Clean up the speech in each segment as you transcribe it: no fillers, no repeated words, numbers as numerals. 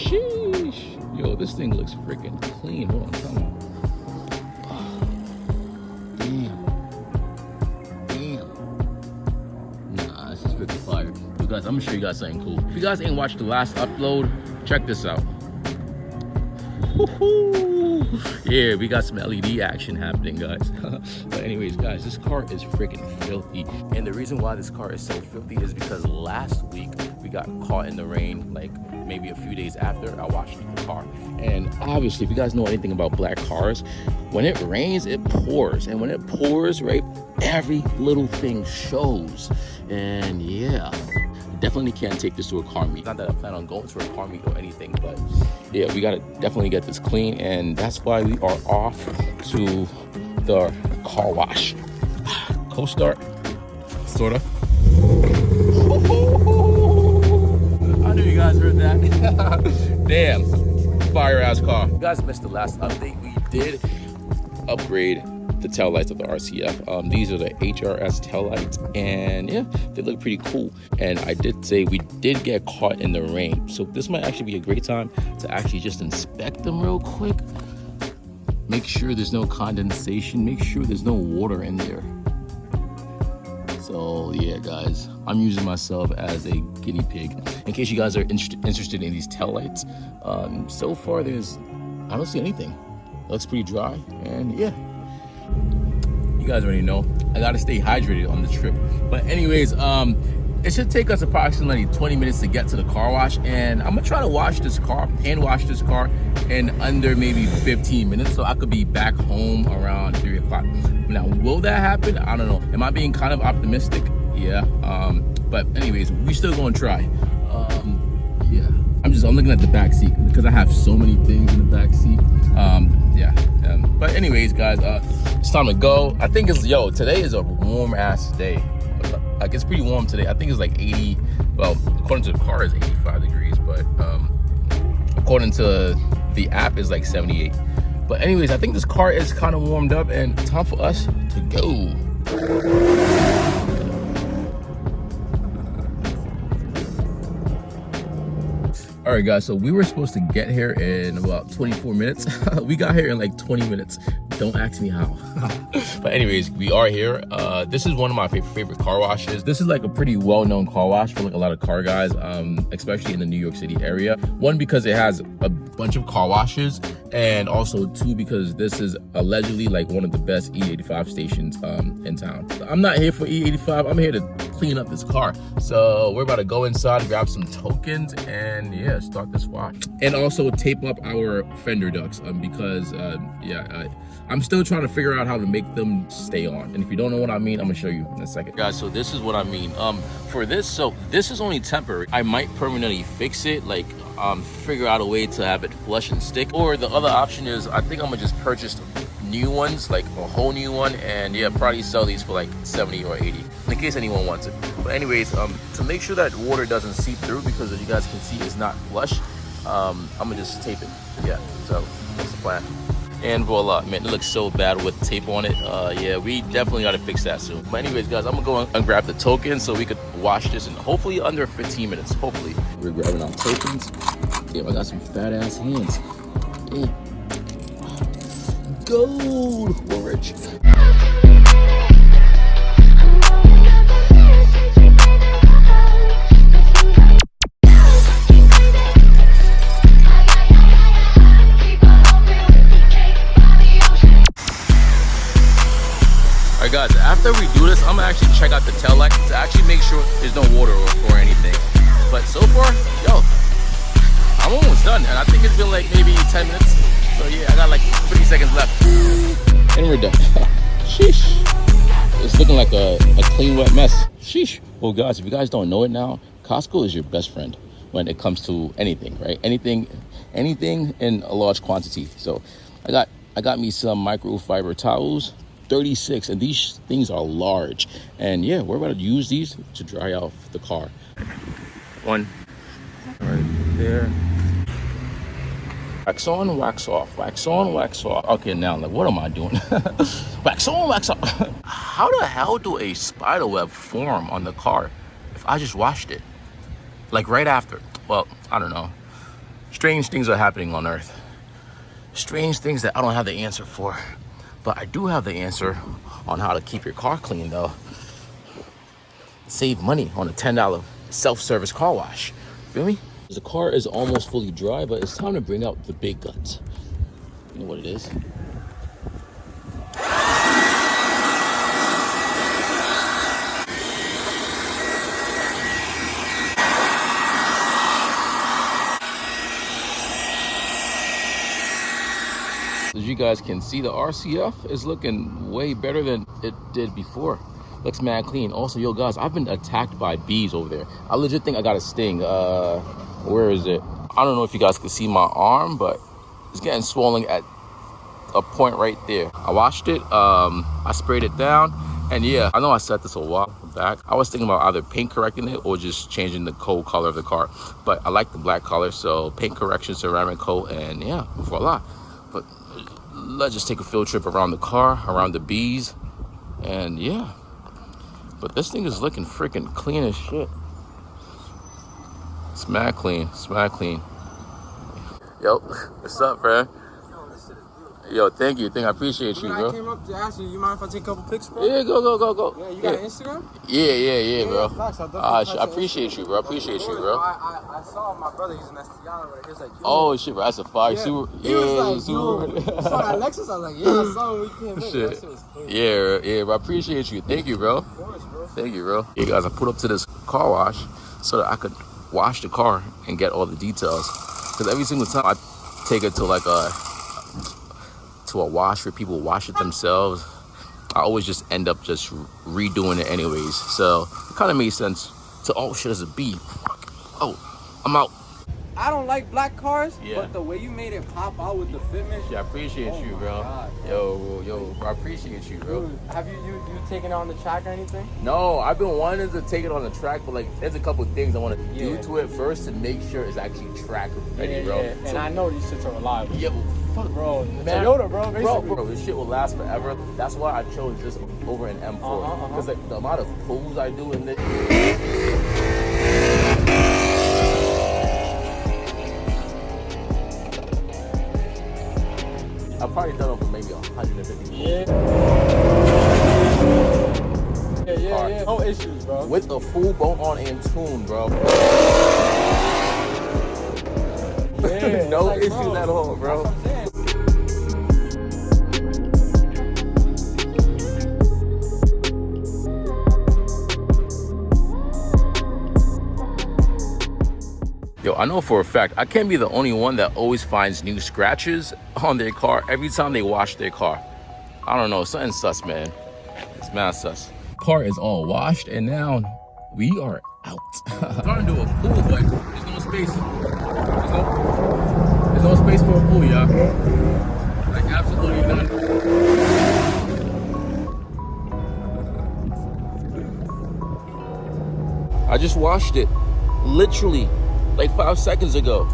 Sheesh. Yo, this thing looks freaking clean. Hold on, come on. Damn. Nah, this is freaking fire. You guys, I'm gonna show you guys something cool. If you guys ain't watched the last upload, check this out. Yeah, we got some LED action happening, guys. But anyways, guys, this car is freaking filthy. And the reason why this car is so filthy is because last week we got caught in the rain, like maybe a few days after I washed the car. And obviously, if you guys know anything about black cars, when it rains, it pours. And when it pours, right, every little thing shows. And yeah, definitely can't take this to a car meet. Not that I plan on going to a car meet or anything, but yeah, we gotta definitely get this clean, and that's why we are off to the car wash. Cold start, sorta. I knew you guys heard that. Damn, fire ass car. You guys missed the last update. We did upgrade the tail lights of the RCF. These are the HRS tail lights, and yeah, they look pretty cool. And I did say we did get caught in the rain, so this might actually be a great time to actually just inspect them real quick. Make sure there's no condensation, make sure there's no water in there. So yeah, guys, I'm using myself as a guinea pig in case you guys are interested in these tail lights. So far I don't see anything. It looks pretty dry, and yeah, you guys already know I gotta stay hydrated on the trip. But anyways, it should take us approximately 20 minutes to get to the car wash, and I'm gonna try to wash this car, hand wash this car in under maybe 15 minutes, so I could be back home around 3 o'clock. Now, will that happen? I don't know. Am I being kind of optimistic? Yeah. But anyways, we still gonna try. Yeah. I'm looking at the back seat because I have so many things in the back seat. Yeah. But anyways, guys, it's time to go. I think today is a warm ass day. Like, it's pretty warm today. I think it's like 80. Well, according to the car, it's 85 degrees, but according to the app, it's like 78. But anyways, I think this car is kind of warmed up, and time for us to go. All right, guys, so we were supposed to get here in about 24 minutes. We got here in like 20 minutes. Don't ask me how. But anyways, we are here. This is one of my favorite car washes. This is like a pretty well-known car wash for like a lot of car guys, especially in the New York City area. One, because it has a bunch of car washes, and also two, because this is allegedly like one of the best E85 stations in town. I'm not here for E85. I'm here to clean up this car. So we're about to go inside, grab some tokens, and yeah, start this wash. And also tape up our fender ducts because I'm still trying to figure out how to make them stay on. And if you don't know what I mean, I'm gonna show you in a second. Guys, so this is what I mean. For this, so this is only temporary. I might permanently fix it, like figure out a way to have it flush and stick. Or the other option is, I think I'm gonna just purchase new ones, like a whole new one, and yeah, probably sell these for like 70 or 80 in case anyone wants it. But anyways, to make sure that water doesn't seep through, because as you guys can see, it's not flush, I'm gonna just tape it. Yeah, so that's the plan. And voila, man, it looks so bad with tape on it. Yeah, we definitely gotta fix that soon. But anyways, guys, I'm gonna go and grab the token so we could wash this in hopefully under 15 minutes, hopefully. We're grabbing our tokens. Damn, I got some fat ass hands. Damn. Gold, we're rich. Alright guys, after we do this, I'm gonna actually check out the tail light to actually make sure there's no water or anything. But so far, yo, I'm almost done, and I think it's been like maybe 10 minutes. So yeah, I got like 30 seconds left. And we're done. Sheesh. It's looking like a clean, wet mess. Sheesh. Well guys, if you guys don't know it now, Costco is your best friend when it comes to anything, right? Anything in a large quantity. So I got me some microfiber towels, 36, and these things are large. And yeah, we're about to use these to dry off the car. One right there. Wax on, wax off, wax on, wax off. Okay, now, like, what am I doing? Wax on, wax off. How the hell do a spider web form on the car if I just washed it? Like right after? Well, I don't know. Strange things are happening on Earth. Strange things that I don't have the answer for. But I do have the answer on how to keep your car clean though. Save money on a $10 self-service car wash. Feel me? The car is almost fully dry, but it's time to bring out the big guns. You know what it is? As you guys can see, the RCF is looking way better than it did before. Looks mad clean. Also, yo guys, I've been attacked by bees over there. I legit think I got a sting. Where is it? I don't know if you guys can see my arm, but it's getting swollen at a point right there. I washed it, I sprayed it down, and yeah, I know I said this a while back. I was thinking about either paint correcting it or just changing the coat color of the car, but I like the black color, so paint correction, ceramic coat, and yeah, voila. But let's just take a field trip around the car, around the bees, and yeah. But this thing is looking freaking clean as shit. It's mad clean, it's mad clean. Yo, what's up, friend? Yo, thank you. I appreciate you, bro. I came up to ask you mind if I take a couple pics, bro? Yeah, go. Yeah, you got Instagram? Yeah, bro. Facts, I appreciate you, bro. I saw my brother using that Stiana, right? He was like, yo. Oh, shit, bro. That's a fire. Yeah. Super, he was like, super. You saw that Lexus? I was like, yeah, I saw him. We came in. Shit. That shit was clean. Yeah, bro. I appreciate you. Thank you, bro. Of course, bro. Thank you, bro. Yeah, guys, I put up to this car wash so that I could wash the car and get all the details. Because every single time I take it to like a wash where people wash it themselves, I always just end up just redoing it anyways. So it kind of made sense to, oh shit, there's a bee. Fuck. Oh, I'm out. I don't like black cars, Yeah. but the way you made it pop out with the fitment. Yeah, I appreciate you, my bro. God, Yo, I appreciate you, bro. Dude, have you taken it on the track or anything? No, I've been wanting to take it on the track, but like, there's a couple things I want to do Yeah. to it first to make sure it's actually track ready, bro. Yeah. And So, I know these shits are reliable. yo, fuck, Bro, man. Toyota, bro, basically. Bro, this shit will last forever. That's why I chose this over an M4. Because like the amount of pulls I do in this. I've probably done it for maybe 150 Yeah. Yeah. No issues, bro. with a full bolt on and tune, bro. Yeah, No like, issues bro, at all, bro. That's what I'm saying. Yo, I know for a fact, I can't be the only one that always finds new scratches on their car every time they wash their car. I don't know, something's sus, man. It's mad sus. Car is all washed, and now we are out. I'm trying to do a pool, but there's no space. There's no space for a pool, y'all. Like, absolutely none. I just washed it, literally, like 5 seconds ago.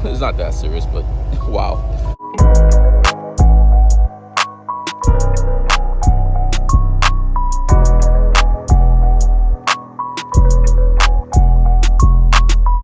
It's not that serious, but wow.